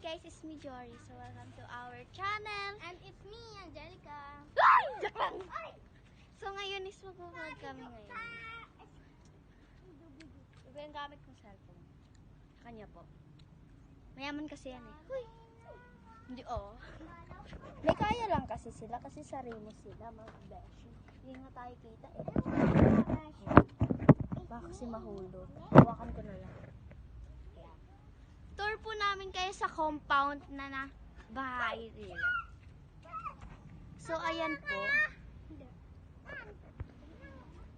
guys, it's me Jory. So welcome to our channel. And it's me, Angelica. So ngayon is mag-vlog kami ngayon. Iba yung gamit kong cellphone. Sa kanya po. Mayaman kasi yan eh. Huy! Hindi oh. May kaya lang kasi sila kasi sarili sila mga beshi. Hindi nga tayo kita eh. Baka kasi mahulog. Hawakan ko na lang. Tour po namin kayo sa compound na bahay nila. So ayan po.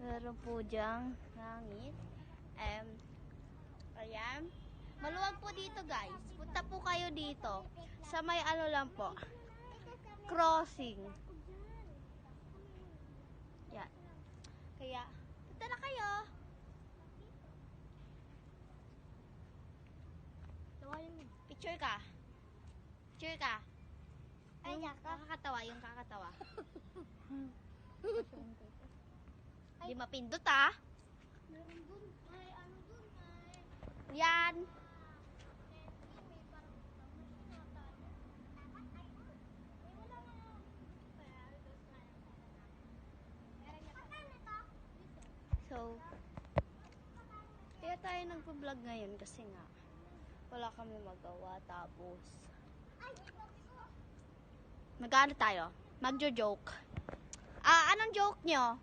Meron po dyang langit. Ayan. Maluwag po dito guys. Punta po kayo dito. Sa may ano lang po. Crossing. Yan. Kaya, punta na kayo. Picture ka. Picture ka. Ay, Yung kakatawa, yung kakatawa. Di mapindot ah. Meron dun. Ay, ano dun? Yan. So, kaya tayo nagpo-vlog ngayon kasi nga wala kami magawa tapos mag-ano tayo? Magjo-joke. Anong joke nyo?